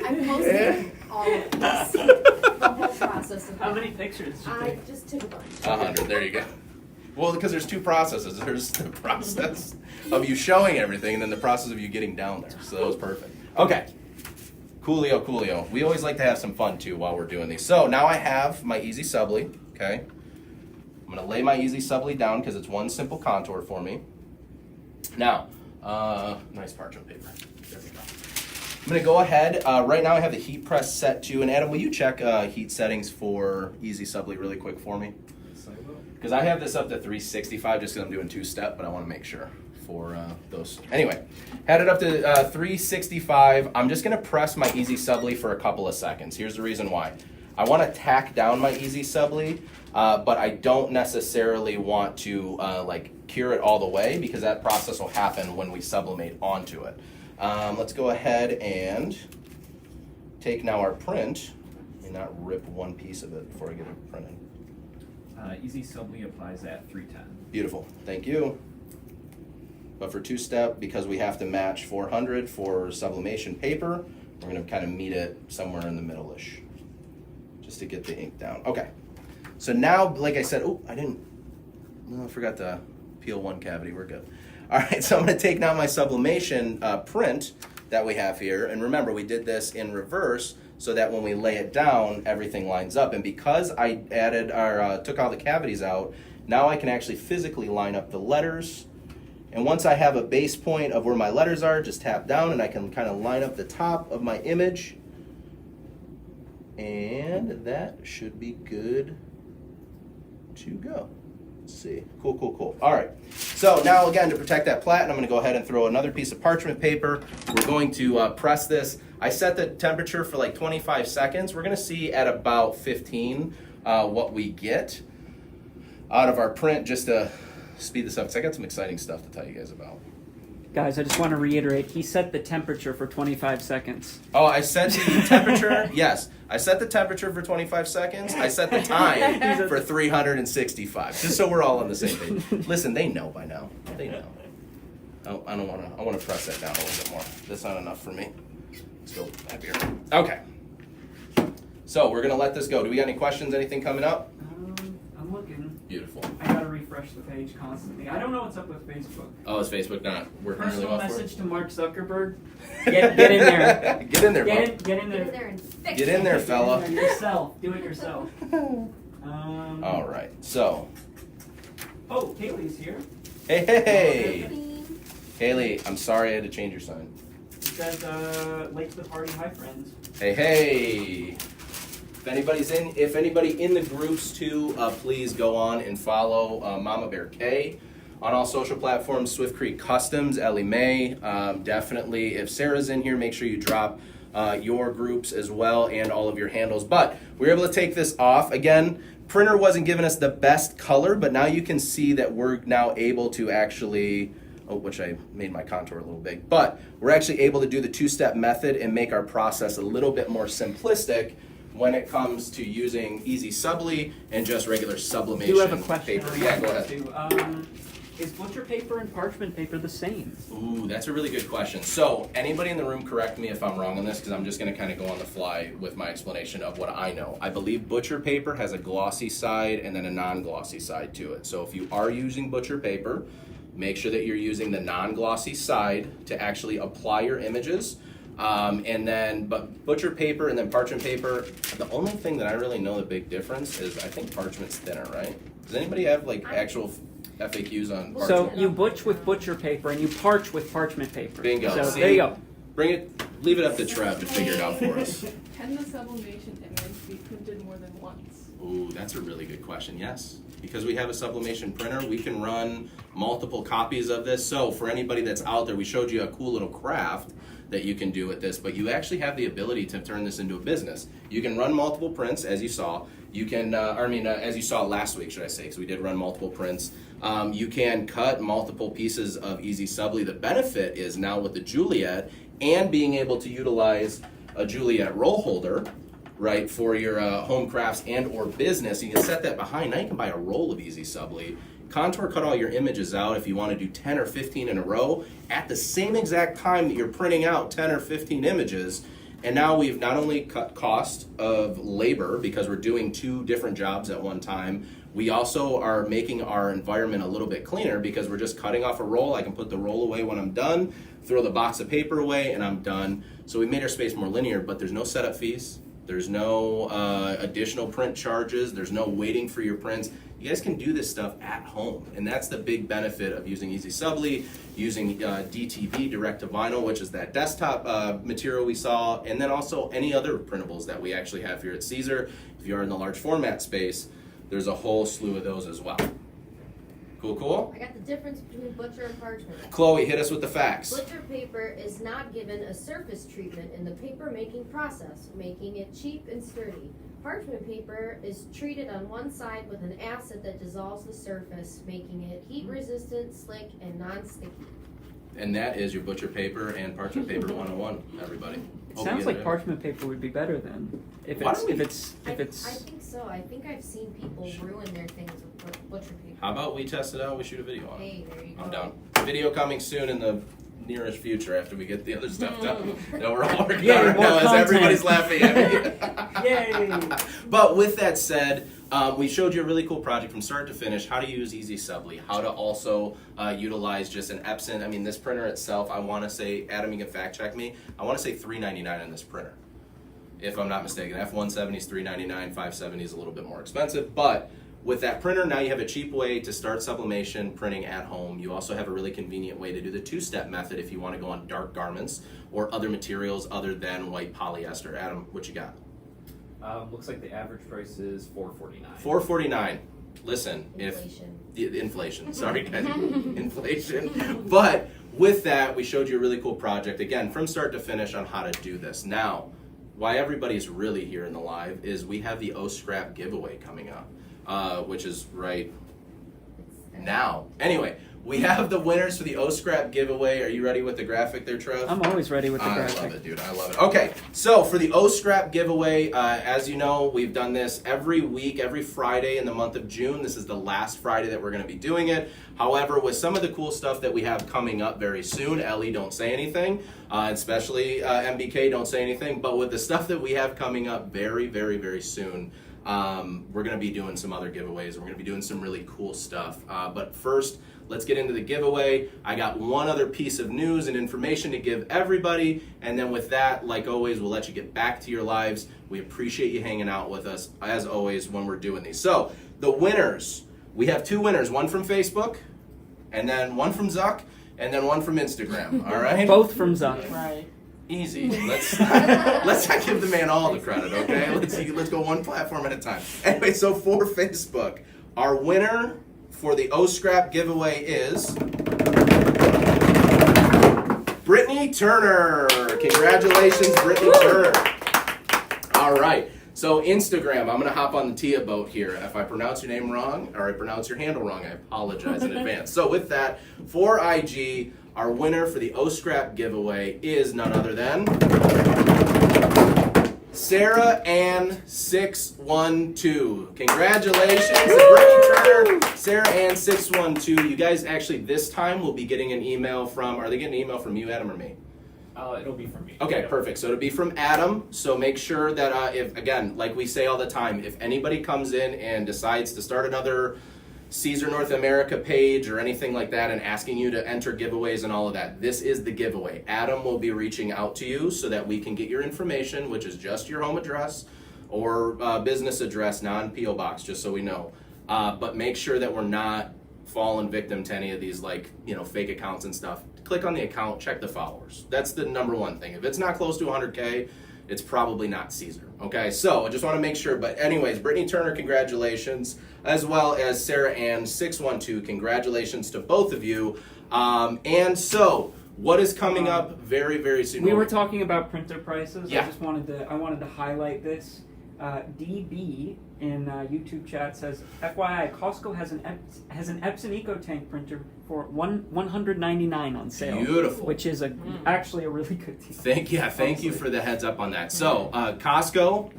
I'm posting all of this. The whole process of How it. many pictures did you I take? just took a bunch. 100. There you go. Well, because there's 2 processes. There's the process of you showing everything, and then the process of you getting down there. So that was perfect. Okay. Coolio. We always like to have some fun too while we're doing these. So now I have my Easy Subli. Okay. I'm gonna lay my Easy Subli down because it's one simple contour for me. Now, nice parchment paper. There we go. I'm gonna go ahead. Right now I have the heat press set to, and Adam, will you check heat settings for Easy Subli really quick for me? Yes, I will. Because I have this up to 365 just because I'm doing 2-step, but I want to make sure for those. Anyway, had it up to 365. I'm just going to press my Easy Subli for a couple of seconds. Here's the reason why. I want to tack down my Easy Subli, but I don't necessarily want to cure it all the way because that process will happen when we sublimate onto it. Let's go ahead and take now our print and not rip one piece of it before I get it printed. Easy Subli applies at 310. Beautiful. Thank you. But for two-step, because we have to match 400 for sublimation paper, we're going to kind of meet it somewhere in the middle-ish, just to get the ink down. Okay. So now, like I said, I forgot to peel one cavity. We're good. All right, so I'm going to take now my sublimation print that we have here. And remember, we did this in reverse so that when we lay it down, everything lines up. And because I added or took all the cavities out, now I can actually physically line up the letters. And once I have a base point of where my letters are, just tap down and I can kind of line up the top of my image. And that should be good to go. Let's see. Cool. All right. So now again, to protect that platen, I'm going to go ahead and throw another piece of parchment paper. We're going to press this. I set the temperature for like 25 seconds. We're going to see at about 15 what we get out of our print, just to speed this up, because I got some exciting stuff to tell you guys about. Guys, I just want to reiterate, he set the temperature for 25 seconds. Oh, I set the temperature? Yes. I set the temperature for 25 seconds. I set the time for 365. Just so we're all on the same page. Listen, they know by now. They know. Oh, I want to press that down a little bit more. That's not enough for me. Let's go up here. Okay. So we're going to let this go. Do we got any questions? Anything coming up? I'm looking. Beautiful. I gotta refresh the page constantly. I don't know what's up with Facebook. Oh, is Facebook not working really Personal well for message it? to Mark Zuckerberg. Get in there. Get in there, Get bud. in Get in there. there and fix Get it. in there, Get fella. in there yourself. Do it yourself. All right. So, Oh, Kaylee's here. hey. Kaylee, I'm sorry I had to change your sign. It says, late to the party, hi friends. Hey. If anybody in the groups too, please go on and follow Mama Bear K on all social platforms. Swift Creek Customs, Ellie Mae. Definitely, if Sarah's in here, make sure you drop your groups as well and all of your handles. But we were able to take this off. Again, printer wasn't giving us the best color, but now you can see that we're now able to actually, which I made my contour a little big, but we're actually able to do the two-step method and make our process a little bit more simplistic when it comes to using Easy Subli and just regular sublimation Do you have a question? paper. Yeah, go ahead. Too. Is butcher paper and parchment paper the same? Ooh, that's a really good question. So, anybody in the room correct me if I'm wrong on this, because I'm just going to kind of go on the fly with my explanation of what I know. I believe butcher paper has a glossy side and then a non-glossy side to it. So, if you are using butcher paper, make sure that you're using the non-glossy side to actually apply your images. But butcher paper and then parchment paper, the only thing that I really know the big difference is I think parchment's thinner, right? Does anybody have like actual FAQs on parchment? So you butch with butcher paper and you parch with parchment paper. Bingo. So See? there you go. Leave it up to Trev to figure it out for us. Can the sublimation image be printed more than once? Ooh, that's a really good question. Yes. Because we have a sublimation printer, we can run multiple copies of this. So for anybody that's out there, we showed you a cool little craft that you can do with this, but you actually have the ability to turn this into a business. You can run multiple prints, as you saw. You can, as you saw last week, should I say, because we did run multiple prints. You can cut multiple pieces of Easy Subli. The benefit is now with the Juliet and being able to utilize a Juliet roll holder, right, for your home crafts and or business. You can set that behind. Now you can buy a roll of Easy Subli. Contour cut all your images out if you want to do 10 or 15 in a row at the same exact time that you're printing out 10 or 15 images. And now we've not only cut cost of labor because we're doing two different jobs at one time, we also are making our environment a little bit cleaner because we're just cutting off a roll. I can put the roll away when I'm done, throw the box of paper away, and I'm done. So we made our space more linear, but there's no setup fees. There's no additional print charges. There's no waiting for your prints. You guys can do this stuff at home, and that's the big benefit of using Easy Subli, using DTV, direct to vinyl, which is that desktop material we saw, and then also any other printables that we actually have here at Caesar. If you are in the large format space, there's a whole slew of those as well. Cool? I got the difference between butcher and parchment. Chloe, hit us with the facts. Butcher paper is not given a surface treatment in the paper making process, making it cheap and sturdy. Parchment paper is treated on one side with an acid that dissolves the surface, making it heat resistant, slick, and non-sticky. And that is your butcher paper and parchment paper 101, everybody. It sounds like parchment paper would be better then. If Why it's don't we- I think so. I think I've seen people ruin their things with butcher paper. How about we test it out and we shoot a video on it? Hey, there you go. I'm down. video coming soon in the nearest future after we get the other stuff done that we're all working Yay, on right more now as content. everybody's laughing at me. Yay! But with that said, we showed you a really cool project from start to finish, how to use Easy Subly, how to also utilize just an Epson. I mean, this printer itself, I want to say, Adam, you can fact check me, I want to say $399 on this printer, if I'm not mistaken. F170 is $399, 570 is a little bit more expensive, but with that printer, now you have a cheap way to start sublimation printing at home. You also have a really convenient way to do the two-step method if you want to go on dark garments or other materials other than white polyester. Adam, what you got? Looks like the average price is $449. $449. Listen, Inflation. if the inflation, sorry guys, inflation. But with that, we showed you a really cool project again from start to finish on how to do this. Now, why everybody's really here in the live is we have the O Scrap giveaway coming up. Which is right now. Anyway, we have the winners for the O Scrap giveaway. Are you ready with the graphic there, Trev? I'm always ready with the graphic. I love it, dude. I love it. Okay, so for the O Scrap giveaway, as you know, we've done this every week, every Friday in the month of June. This is the last Friday that we're going to be doing it. However, with some of the cool stuff that we have coming up very soon, Ellie, don't say anything, especially MBK, don't say anything, but with the stuff that we have coming up very, very, very soon, we're going to be doing some other giveaways. We're going to be doing some really cool stuff. But first, let's get into the giveaway. I got one other piece of news and information to give everybody. And then with that, like always, we'll let you get back to your lives. We appreciate you hanging out with us, as always, when we're doing these. So, the winners. We have two winners. One from Facebook, and then one from Zuck, and then one from Instagram. All right? Both from Zuck. Right. Easy. Let's not give the man all the credit, okay? Let's go one platform at a time. Anyway, so for Facebook, our winner for the O Scrap giveaway is Brittany Turner. Congratulations, Brittany Turner. All right. So Instagram, I'm going to hop on the Tia boat here. If I pronounce your name wrong or I pronounce your handle wrong, I apologize in advance. So with that, for IG, our winner for the O Scrap giveaway is none other than Sarah Ann 612. Congratulations to Brittany Turner, Sarah Ann 612. You guys actually this time will be getting an email from, are they getting an email from you, Adam, or me? It'll be from me. Okay, perfect. So it'll be from Adam. So make sure that if, again, like we say all the time, if anybody comes in and decides to start another Caesar North America page or anything like that and asking you to enter giveaways and all of that, this is the giveaway. Adam will be reaching out to you so that we can get your information, which is just your home address or business address, non-P.O. box, just so we know. But make sure that we're not falling victim to any of these fake accounts and stuff. Click on the account, check the followers. That's the number one thing. If it's not close to 100K, it's probably not Caesar. Okay, so I just want to make sure. But anyways, Brittany Turner, congratulations, as well as Sarah Ann 612. Congratulations to both of you. And so, what is coming up very, very soon? We were talking about printer prices. Yeah. I wanted to highlight this. DB in YouTube chat says, FYI, Costco has an Epson EcoTank printer for $199 on sale. Beautiful. Which is actually a really good deal. Thank you for the heads up on that. So, Costco,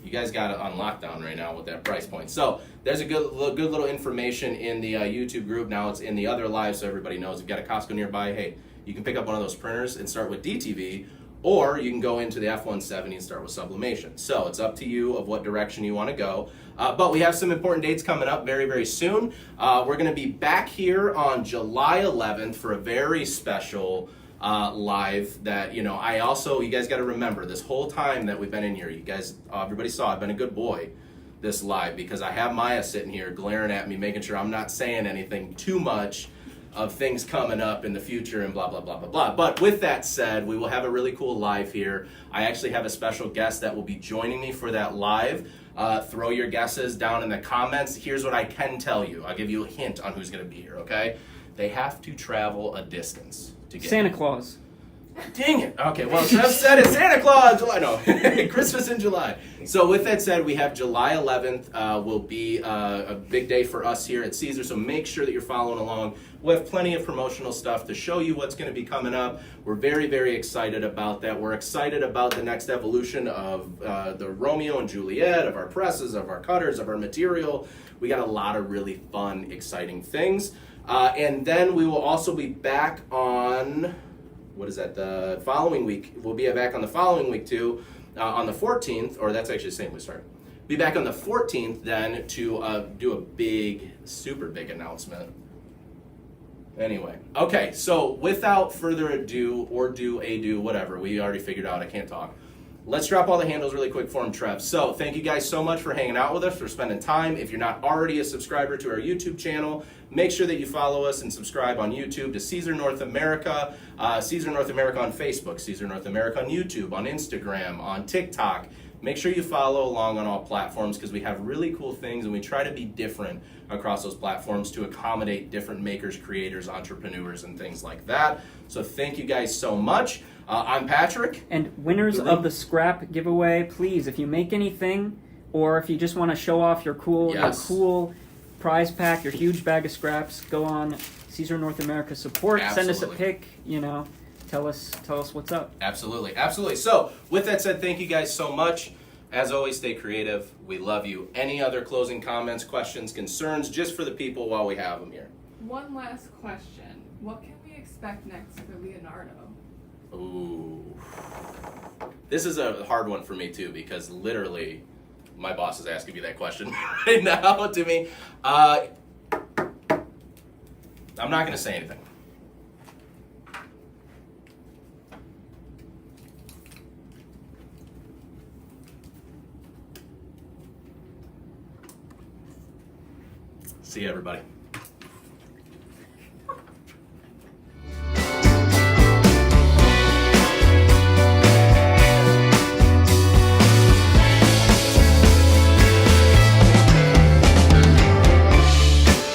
you guys got it on lockdown right now with that price point. So, there's a good little information in the YouTube group. Now it's in the other live, so everybody knows. If you've got a Costco nearby, hey, you can pick up one of those printers and start with DTV, or you can go into the F170 and start with Sublimation. So it's up to you of what direction you want to go. But we have some important dates coming up very, very soon. We're going to be back here on July 11th for a very special live that, you guys got to remember this whole time that we've been in here, you guys, everybody saw I've been a good boy this live because I have Maya sitting here glaring at me, making sure I'm not saying anything too much of things coming up in the future and blah, blah, blah, blah, blah. But with that said, we will have a really cool live here. I actually have a special guest that will be joining me for that live. Throw your guesses down in the comments. Here's what I can tell you. I'll give you a hint on who's going to be here, okay? They have to travel a distance to get Santa here. Claus. Dang it. Okay, well, Trev said it. Santa Claus, July. No, Christmas in July. So with that said, we have July 11th will be a big day for us here at Caesar, so make sure that you're following along. We'll have plenty of promotional stuff to show you what's going to be coming up. We're very, very excited about that. We're excited about the next evolution of the Romeo and Juliet, of our presses, of our cutters, of our material. We got a lot of really fun, exciting things. And then we will also be back on, what is that, the following week. We'll be back on the following week too, on the 14th, or that's actually the same week, sorry. Be back on the 14th then to do a big, super big announcement. Anyway, okay, so without further ado, or do, whatever, we already figured out I can't talk. Let's drop all the handles really quick for him, Trev. So thank you guys so much for hanging out with us, for spending time. If you're not already a subscriber to our YouTube channel, make sure that you follow us and subscribe on YouTube to Caesar North America, Caesar North America on Facebook, Caesar North America on YouTube, on Instagram, on TikTok. Make sure you follow along on all platforms because we have really cool things and we try to be different across those platforms to accommodate different makers, creators, entrepreneurs, and things like that. So thank you guys so much. I'm Patrick. And winners of the scrap giveaway, please, if you make anything, or if you just want to show off your cool, Yes. your cool prize pack, your huge bag of scraps, go on Caesar North America support. Send us a Absolutely. pic. Tell us what's up. Absolutely, absolutely. So, with that said, thank you guys so much. As always, stay creative. We love you. Any other closing comments, questions, concerns, just for the people while we have them here? One last question. What can we expect next for Leonardo? Ooh. This is a hard one for me, too, because literally my boss is asking me that question right now to me. I'm not going to say anything. See you, everybody.